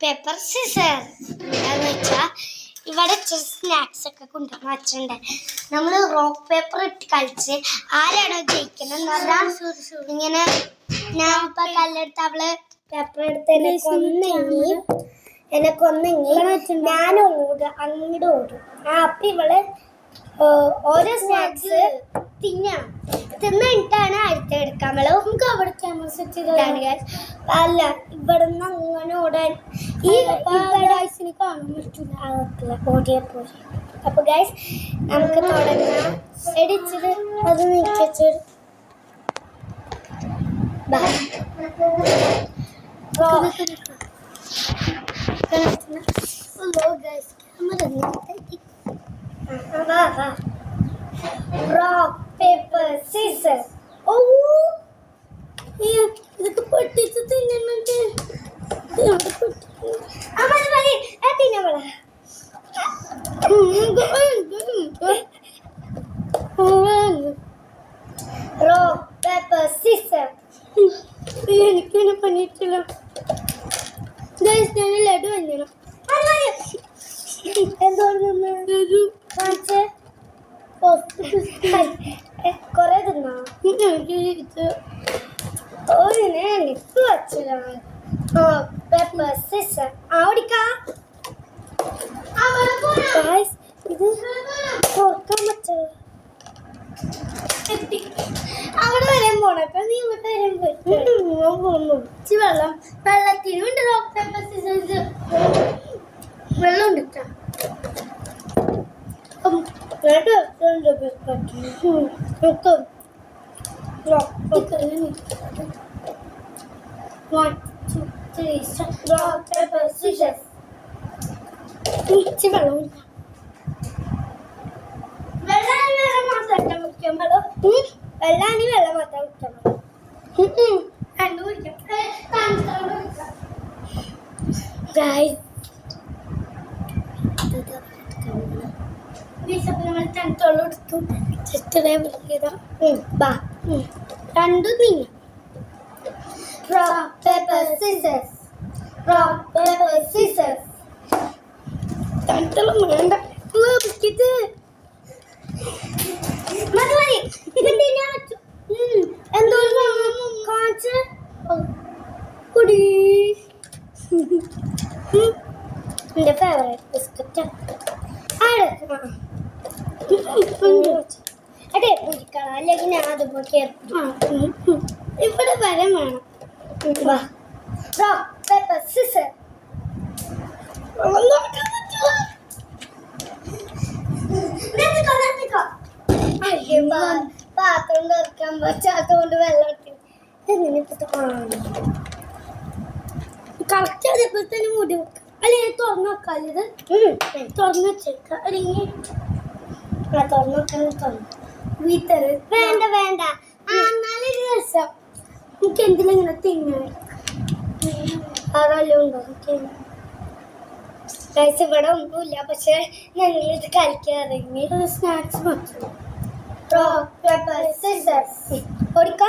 Paper scissor എന്താന്ന് വെച്ചാൽ ഇവിടെ സ്നാക്സ് ഒക്കെ കൊണ്ടുവന്ന് വെച്ചിട്ടുണ്ട്. നമ്മൾ റോക്ക് പേപ്പർ ഇട്ട് കളിച്ച് ആരാണോ ജയിക്കണം ഇങ്ങനെ ഞാൻ ഇപ്പൊ കല്ലെടുത്ത് അവള് പേപ്പർ എടുത്ത് എന്നെ കൊന്നെങ്കിൽ ഞാൻ ഓടും അങ്ങോട്ട് ഓടും. അപ്പൊ ഇവള് ഓരോ സ്നാക്സ് തിന്നിട്ടാണ് അടുത്തെടുക്കാൻ നമുക്ക് അവിടെ ക്യാമറ സെറ്റ് ചെയ്താണ്. അല്ല ഇവിടുന്ന് അങ്ങനെ ഓടാൻ ഈ ഗൈസിന് കാണാൻ പറ്റില്ല ഓടിയപ്പോ. അപ്പൊ ഗൈസ് നമുക്ക് തുടങ്ങാം. എടിച്ചത് അത് നീക്കിച്ചു rock paper scissors. ഇതൊക്കെ പൊട്ടിച്ച് തിന്നുന്നുണ്ട്. rock paper scissors. എനിക്കിങ്ങനെ പണിയിട്ടില്ല. ഞാൻ ലഡു വന്നു കൊറേ തിന്നാ നിപ്പ് വച്ചതാണ്. ഇത് തുറക്കാൻ പറ്റും. അവിടെ വരാൻ പോണപ്പോ നീ ഇങ്ങോട്ട് വരാൻ പോന്നു. വെള്ളത്തിനുണ്ട് വെള്ളം ഉണ്ട്. One, two, three, rock, paper, scissors. Vellani വെള്ളം മാത്രം കുടിക്കാൻ നമ്മൾ തണുത്തോളം എടുത്തു രണ്ടും നീങ്ങി. Rock, paper, scissors. Rock, paper, scissors. തണുത്തോളം വേണ്ട ബിസ്ക്കറ്റ് എന്തോ കാണിച്ച് കുടി. എന്റെ ഫേവറേറ്റ് ബിസ്ക്കറ്റ് അതെ പിടിക്കണം, അല്ലെങ്കിൽ ഞാൻ അതുപോലെ ഇവിടെ വരെ വേണം. Rock, paper, scissors. പാത്രം തുറക്കാൻ പറ്റാത്തോണ്ട് വെള്ളം കറക്റ്റ് അതേപോലെ തന്നെ മൂടി വെക്കാം. അല്ലെങ്കിൽ തുറന്നു വെക്കാം. ഇത് തുറന്നു വെച്ചേക്കാം. അല്ലെങ്കിൽ തുറന്നു വെക്കാൻ തുറന്നു വീട്ടത് വേണ്ട വേണ്ട. എന്നാലും രസം എനിക്ക് എന്തിനും ഇങ്ങനെ തിന്നാൻ അതെല്ലാം ഉണ്ടോ? ഇവിടെ ഒന്നുമില്ല, പക്ഷെ ഞങ്ങളിത് കളിക്കാറിങ്ങി സ്നാക്സ് മാത്രം. Rock, paper, scissors. ഓടിക്ക.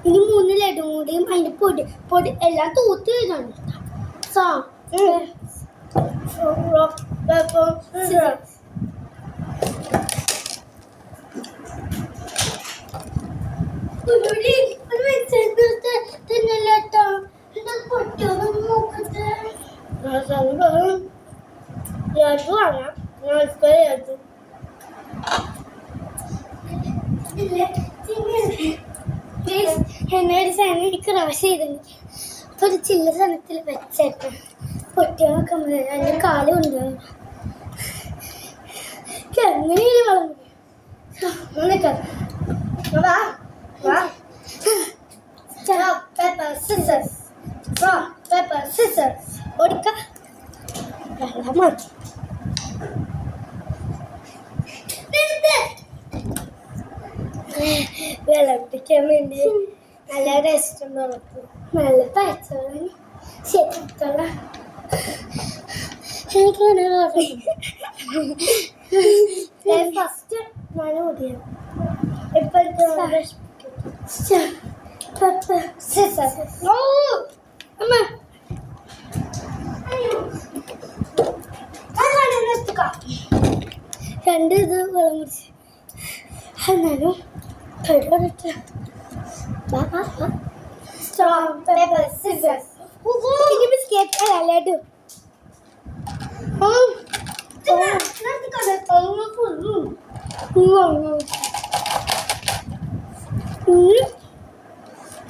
ഇനി 3 ലഡു കൂടിയും അതിന്റെ പൊടി പൊടി എല്ലാം തൂത്ത് എഴുതാണ്. Rock, paper, scissors. എന്നെ ഒരു സാധനം എനിക്ക് റവശ ചെയ്തിട്ടുണ്ട്. അപ്പൊ ഒരു ചില്ല സ്ഥലത്തിൽ വെച്ചേക്കാം. പൊട്ടിയൊക്കെ അതിന്റെ കാലം ഉണ്ട്. എങ്ങനെയാണ് വളർന്നു rock, paper, scissors. Rock, paper, scissors. ഓടിക്ക. വെള്ളം പിടിക്കാൻ വേണ്ടി നല്ല ടേസ്റ്റ് ഉറപ്പ്. നല്ല പച്ചവെള്ളം ശരിക്കുള്ള ഫസ്റ്റ് ഞാൻ ഓടിയാണ് ഇപ്പൊ രണ്ട് ഇത് വെള്ളം കുടിച്ച് എന്നാലും ബിസ്ക്കറ്റ് ലഡു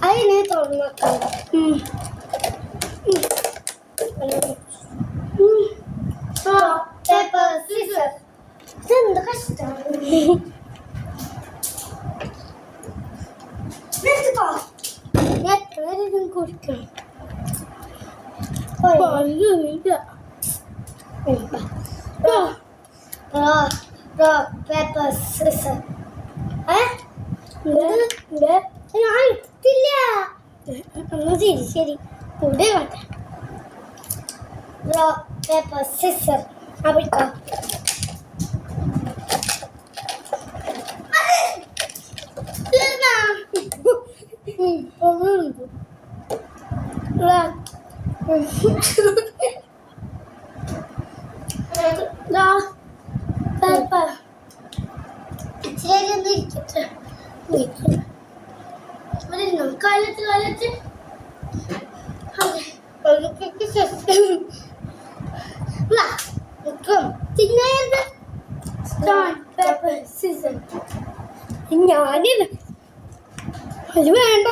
അതിനെ തുറന്നേക്കാം ഇതെന്ത് കഷ്ടമാണ് എത്ര നേരം കുടിക്കണം പേപ്പർ സിസർ ഞാൻ ഇട്ടില്ല ശരി ശരി കൂടെ വേണ്ട പേപ്പർ സിസർ അവിടോ കാലത്ത് ഞാനില്ല അത് വേണ്ട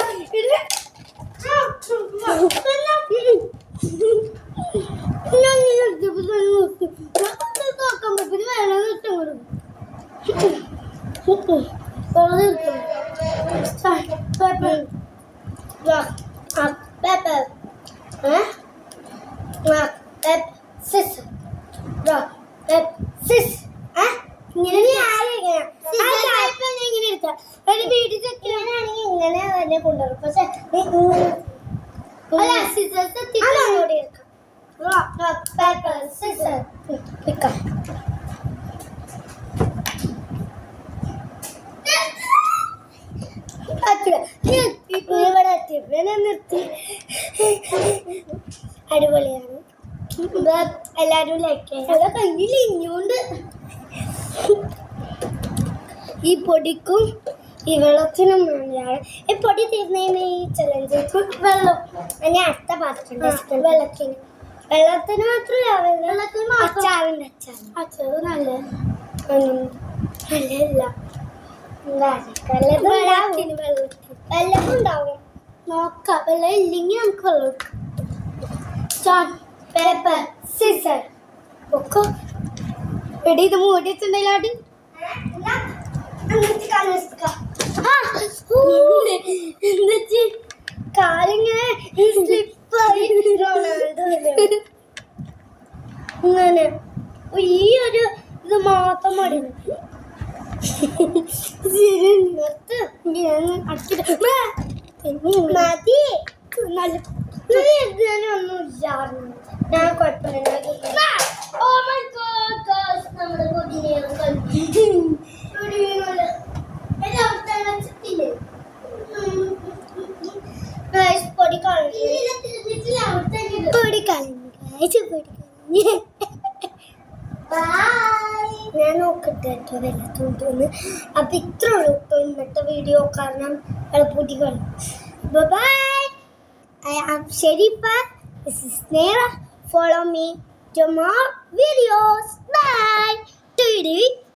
ഇങ്ങനെ തന്നെ കൊണ്ടുവരും പക്ഷെ നിർത്തി അടിപൊളിയാണ് എല്ലാരും ലൈക്ക് കയ്യിൽ ഇഞ്ഞുകൊണ്ട് ഈ പൊടിക്കും ഈ വെള്ളത്തിനും വേണ്ടിയാണ് ഈ പൊടി തീർന്നതിന് ഈ ചലഞ്ച് വെള്ളം ഞാൻ അടുത്ത പാത്രം വെള്ളത്തിന് മാത്രമല്ല അച്ചാറിൻ്റെ അച്ചാറ് നല്ല വെള്ളം ഉണ്ടാവും നോക്കാം വെള്ളം ഇല്ലെങ്കിൽ നമുക്ക് വെള്ളം പേപ്പർ സിസർ ഒക്കെ എടി ഇത് മൂടി വെച്ചിട്ടുണ്ടെങ്കിൽ കാലിങ്ങനെ ഇങ്ങനെ ഈ ഒരു ഇത് മാത്രം മതി മതി ഒന്നും ഇല്ലായിരുന്നു ഞാൻ കുഴപ്പമില്ല നമ്മുടെ ഞാൻ നോക്കട്ടെ കേട്ടോ വെള്ളത്തോന്ന് അപ്പൊ ഇത്ര ഉള്ളൂ ഇന്നത്തെ വീഡിയോ കാരണം പൊടികൾ ബൈ ശരിപ്പ സ്നേഹ follow me to more videos. Bye.